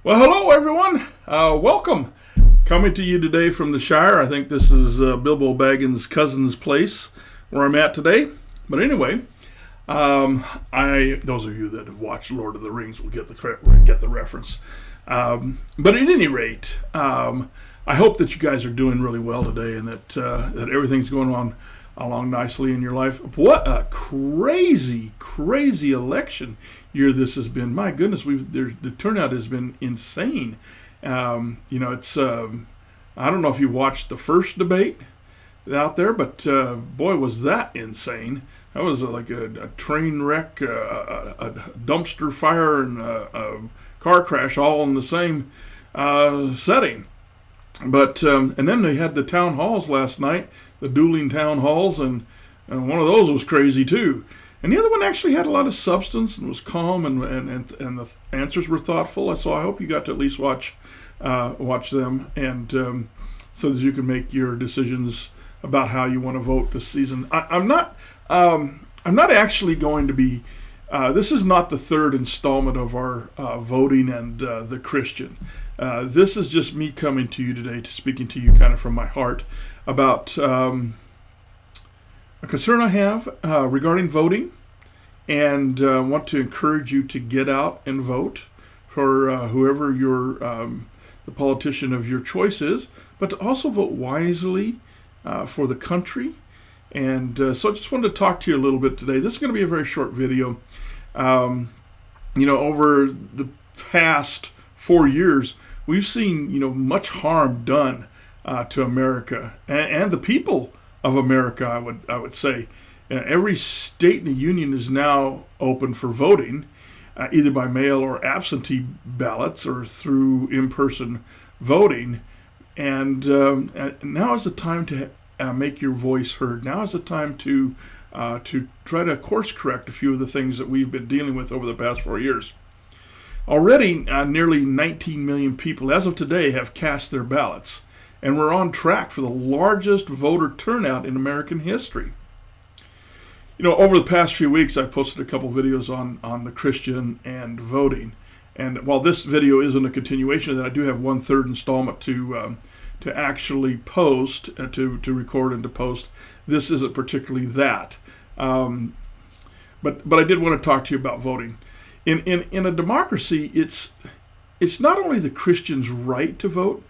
Well, hello everyone. Welcome. Coming to you today from the Shire. I think this is Bilbo Baggins' cousin's place where I'm at today. But anyway, those of you that have watched Lord of the Rings will get the reference. But at any rate, I hope that you guys are doing really well today and that everything's going on along nicely in your life. What a crazy election year this has been. My goodness, the turnout has been insane. It's I don't know if you watched the first debate out there, but boy, was that insane. That was like a train wreck, a dumpster fire, and a car crash all in the same setting. But and then they had the town halls last night, the dueling town halls, and one of those was crazy too. And the other one actually had a lot of substance and was calm, and the answers were thoughtful. So I hope you got to at least watch them, and so that you can make your decisions about how you want to vote this season. I'm not actually going to be. This is not the third installment of our voting and the Christian. This is just me coming to you today, speaking to you kind of from my heart about a concern I have regarding voting, and want to encourage you to get out and vote for whoever the politician of your choice is, but to also vote wisely for the country. And so I just wanted to talk to you a little bit today. This is going to be a very short video. Over the past 4 years, we've seen, much harm done to America and the people of America, I would say. Every state in the union is now open for voting, either by mail or absentee ballots or through in-person voting. And now is the time to make your voice heard. Now is the time to try to course correct a few of the things that we've been dealing with over the past 4 years. Already, nearly 19 million people, as of today, have cast their ballots, and we're on track for the largest voter turnout in American history. Over the past few weeks, I've posted a couple videos on the Christian and voting, and while this video isn't a continuation of that, I do have one third installment to actually post, to record and to post. This isn't particularly that. But I did want to talk to you about voting. In a democracy, it's not only the Christian's right to vote,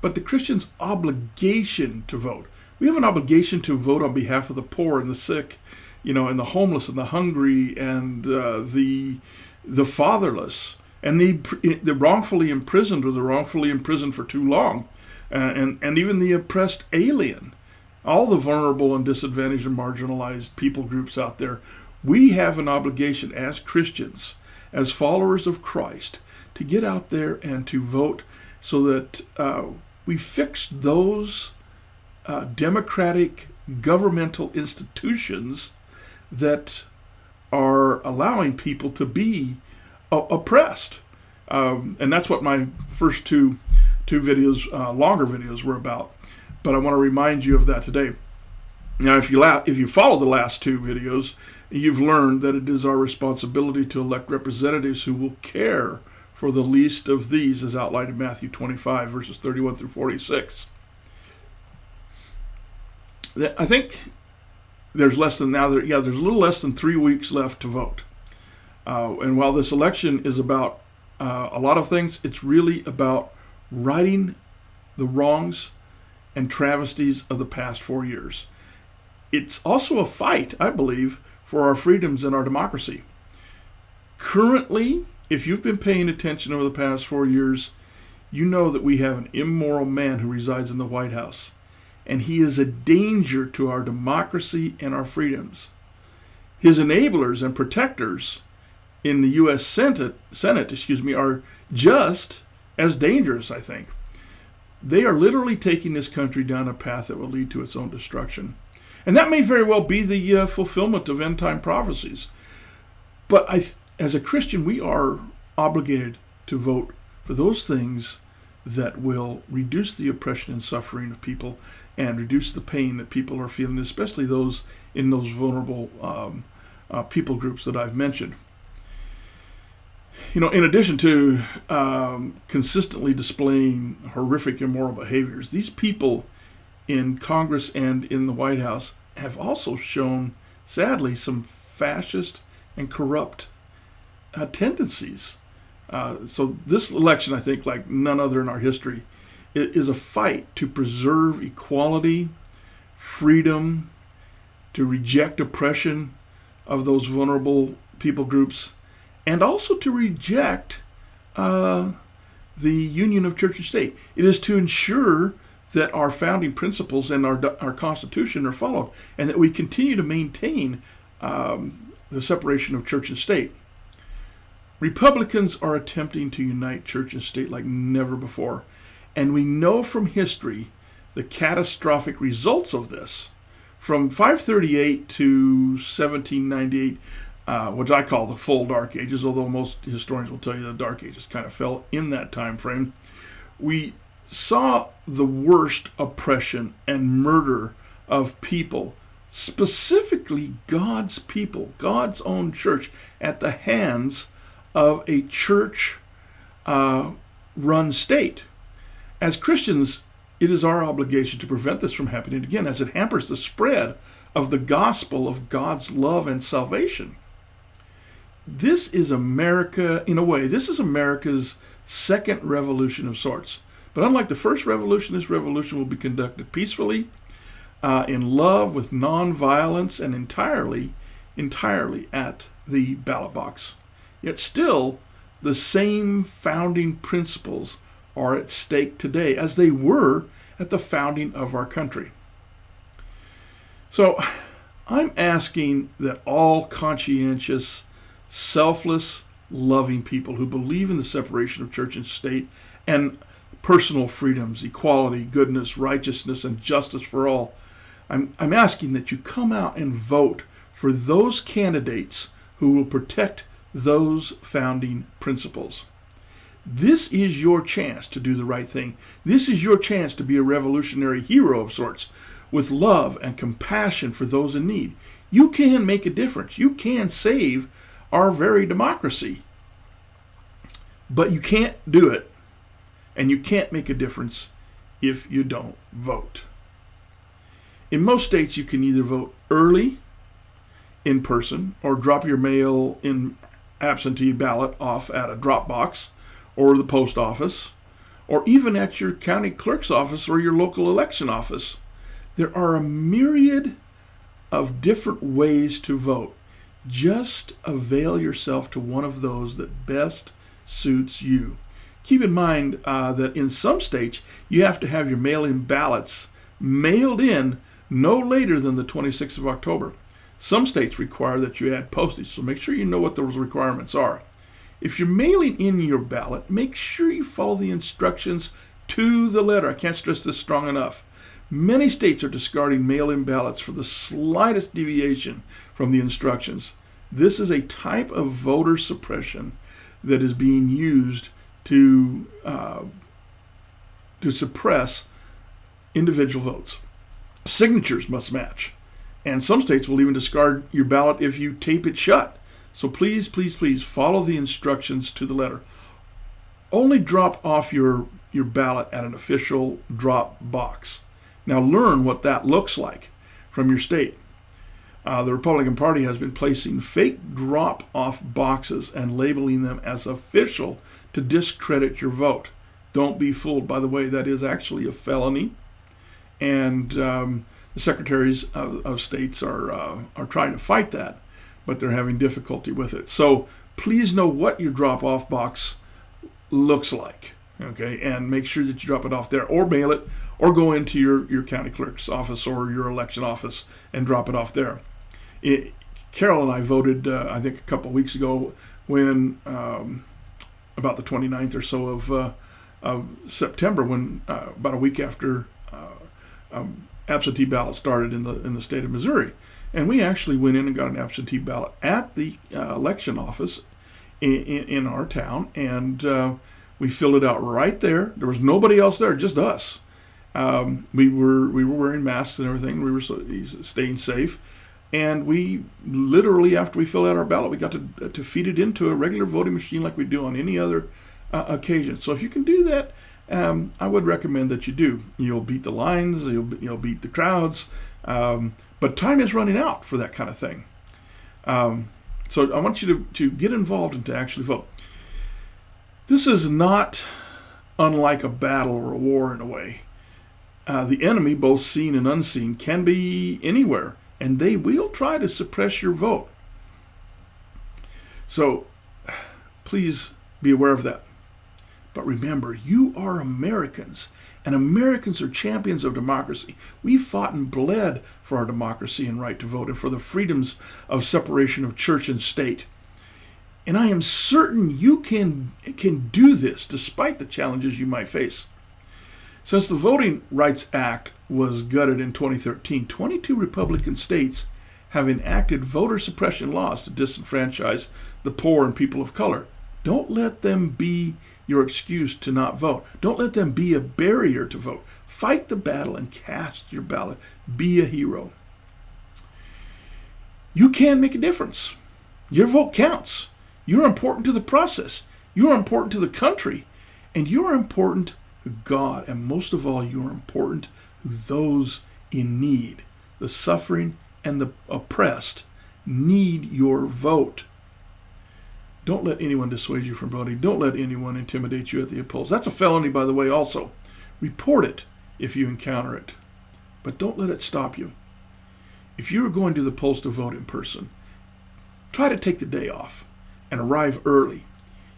but the Christian's obligation to vote. We have an obligation to vote on behalf of the poor and the sick, and the homeless and the hungry and the fatherless and the wrongfully imprisoned or the wrongfully imprisoned for too long, and even the oppressed alien. All the vulnerable and disadvantaged and marginalized people groups out there. We have an obligation as Christians, as followers of Christ, to get out there and to vote so that we fix those democratic governmental institutions that are allowing people to be oppressed. And that's what my first two videos, longer videos, were about. But I want to remind you of that today. Now, if you follow the last two videos, you've learned that it is our responsibility to elect representatives who will care for the least of these, as outlined in Matthew 25, verses 31 through 46. I think there's a little less than 3 weeks left to vote. And while this election is about a lot of things, it's really about righting the wrongs and travesties of the past 4 years. It's also a fight, I believe, for our freedoms and our democracy. Currently, if you've been paying attention over the past 4 years, you know that we have an immoral man who resides in the White House, and he is a danger to our democracy and our freedoms. His enablers and protectors in the U.S. Senate, are just as dangerous, I think. They are literally taking this country down a path that will lead to its own destruction. And that may very well be the fulfillment of end-time prophecies. But as a Christian, we are obligated to vote for those things that will reduce the oppression and suffering of people and reduce the pain that people are feeling, especially those in those vulnerable people groups that I've mentioned. In addition to consistently displaying horrific immoral behaviors, these people in Congress and in the White House have also shown, sadly, some fascist and corrupt tendencies. So this election, I think, like none other in our history, it is a fight to preserve equality, freedom, to reject oppression of those vulnerable people groups, and also to reject the union of church and state. It is to ensure that our founding principles and our Constitution are followed, and that we continue to maintain the separation of church and state. Republicans are attempting to unite church and state like never before, and we know from history the catastrophic results of this. From 538 to 1798, which I call the full Dark Ages, although most historians will tell you the Dark Ages kind of fell in that time frame, we saw the worst oppression and murder of people, specifically God's people, God's own church, at the hands of a church-run state. As Christians, it is our obligation to prevent this from happening again, as it hampers the spread of the gospel of God's love and salvation. This is America, in a way, this is America's second revolution of sorts. But unlike the first revolution, this revolution will be conducted peacefully, in love, with non-violence, and entirely at the ballot box. Yet still, the same founding principles are at stake today as they were at the founding of our country. So I'm asking that all conscientious, selfless, loving people who believe in the separation of church and state and personal freedoms, equality, goodness, righteousness, and justice for all, I'm asking that you come out and vote for those candidates who will protect those founding principles. This is your chance to do the right thing. This is your chance to be a revolutionary hero of sorts, with love and compassion for those in need. You can make a difference. You can save our very democracy. But you can't do it, and you can't make a difference if you don't vote. In most states, you can either vote early, in person, or drop your mail-in absentee ballot off at a drop box or the post office, or even at your county clerk's office or your local election office. There are a myriad of different ways to vote. Just avail yourself to one of those that best suits you. Keep in mind that in some states, you have to have your mail-in ballots mailed in no later than the 26th of October. Some states require that you add postage, so make sure you know what those requirements are. If you're mailing in your ballot, make sure you follow the instructions to the letter. I can't stress this strong enough. Many states are discarding mail-in ballots for the slightest deviation from the instructions. This is a type of voter suppression that is being used to suppress individual votes. Signatures must match. And some states will even discard your ballot if you tape it shut. So please, please, please follow the instructions to the letter. Only drop off your ballot at an official drop box. Now learn what that looks like from your state. The Republican Party has been placing fake drop-off boxes and labeling them as official to discredit your vote. Don't be fooled. By the way, that is actually a felony. And the secretaries of states are trying to fight that, but they're having difficulty with it. So please know what your drop-off box looks like, okay? And make sure that you drop it off there, or mail it, or go into your county clerk's office or your election office and drop it off there. Carol and I voted, I think, a couple of weeks ago when, about the 29th or so of September, when about a week after absentee ballot started in the state of Missouri. And we actually went in and got an absentee ballot at the election office in our town, and we filled it out right there. There was nobody else there, just us. We were wearing masks and everything. We were staying safe. And we literally, after we filled out our ballot, we got to feed it into a regular voting machine like we do on any other occasion. So if you can do that, I would recommend that you do. You'll beat the lines, you'll beat the crowds, but time is running out for that kind of thing. So I want you to get involved and to actually vote. This is not unlike a battle or a war in a way. The enemy, both seen and unseen, can be anywhere, and they will try to suppress your vote. So please be aware of that. But remember, you are Americans, and Americans are champions of democracy. We fought and bled for our democracy and right to vote and for the freedoms of separation of church and state. And I am certain you can do this despite the challenges you might face. Since the Voting Rights Act was gutted in 2013, 22 Republican states have enacted voter suppression laws to disenfranchise the poor and people of color. Don't let them be your excuse to not vote. Don't let them be a barrier to vote. Fight the battle and cast your ballot. Be a hero. You can make a difference. Your vote counts. You're important to the process. You're important to the country. And you're important to God. And most of all, you're important to those in need. The suffering and the oppressed need your vote. Don't let anyone dissuade you from voting. Don't let anyone intimidate you at the polls. That's a felony, by the way, also. Report it if you encounter it. But don't let it stop you. If you're going to the polls to vote in person, try to take the day off and arrive early.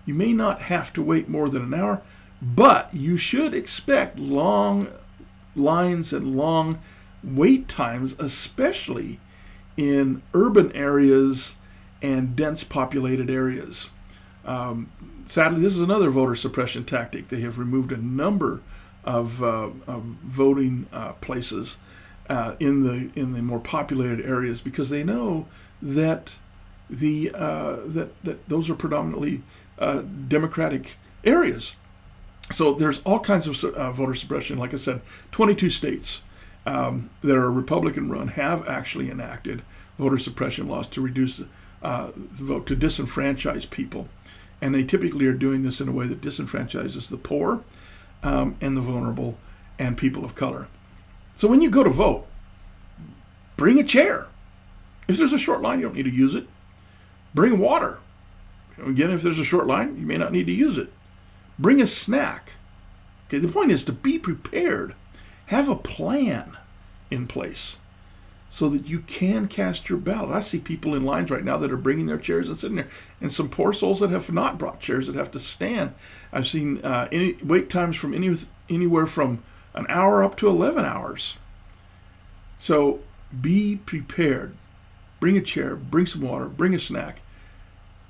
You may not have to wait more than an hour, but you should expect long lines and long wait times, especially in urban areas and dense populated areas. Sadly, this is another voter suppression tactic. They have removed a number of voting places in the more populated areas because they know that that those are predominantly Democratic areas. So there's all kinds of voter suppression. Like I said, 22 states that are Republican run have actually enacted voter suppression laws to reduce the vote, to disenfranchise people. And they typically are doing this in a way that disenfranchises the poor and the vulnerable and people of color. So when you go to vote, bring a chair. If there's a short line, you don't need to use it. Bring water. Again, if there's a short line, you may not need to use it. Bring a snack. Okay, the point is to be prepared. Have a plan in place so that you can cast your ballot. I see people in lines right now that are bringing their chairs and sitting there, and some poor souls that have not brought chairs that have to stand. I've seen wait times from anywhere from an hour up to 11 hours. So be prepared. Bring a chair, bring some water, bring a snack,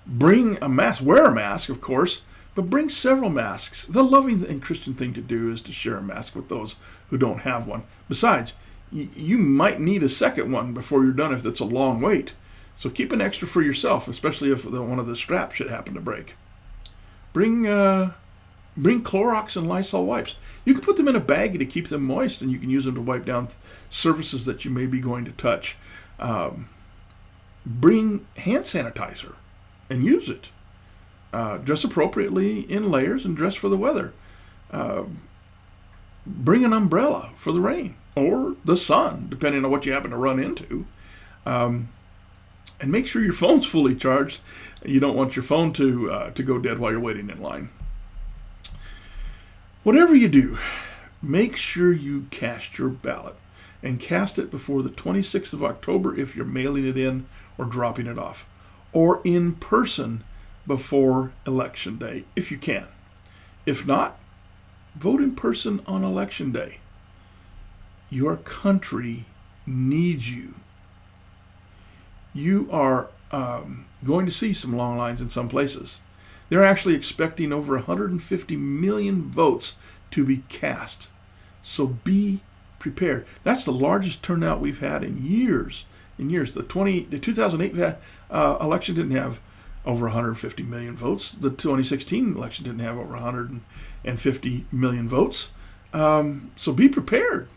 bring a mask. Wear a mask, of course, but bring several masks. The loving and Christian thing to do is to share a mask with those who don't have one. Besides, you might need a second one before you're done if that's a long wait. So keep an extra for yourself, especially if one of the straps should happen to break. Bring Clorox and Lysol wipes. You can put them in a baggie to keep them moist, and you can use them to wipe down surfaces that you may be going to touch. Bring hand sanitizer and use it. Dress appropriately in layers and dress for the weather. Bring an umbrella for the rain or the sun, depending on what you happen to run into. And make sure your phone's fully charged. You don't want your phone to go dead while you're waiting in line. Whatever you do, make sure you cast your ballot and cast it before the 26th of October if you're mailing it in or dropping it off, or in person before Election Day, if you can. If not, vote in person on Election Day. Your country needs you. You are going to see some long lines in some places. They're actually expecting over 150 million votes to be cast. So be prepared. That's the largest turnout we've had in years. The 2008 election didn't have over 150 million votes. The 2016 election didn't have over 150 million votes. So be prepared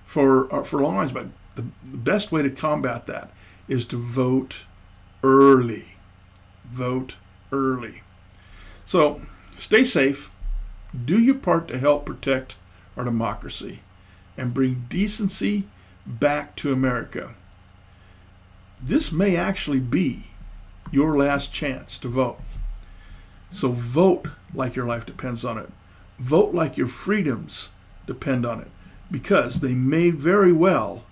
for long lines. But the best way to combat that is to vote early. Vote early. So stay safe. Do your part to help protect our democracy and bring decency back to America. This may actually be your last chance to vote. So vote like your life depends on it. Vote like your freedoms depend on it, because they may very well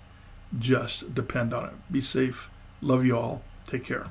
just depend on it. Be safe. Love you all. Take care.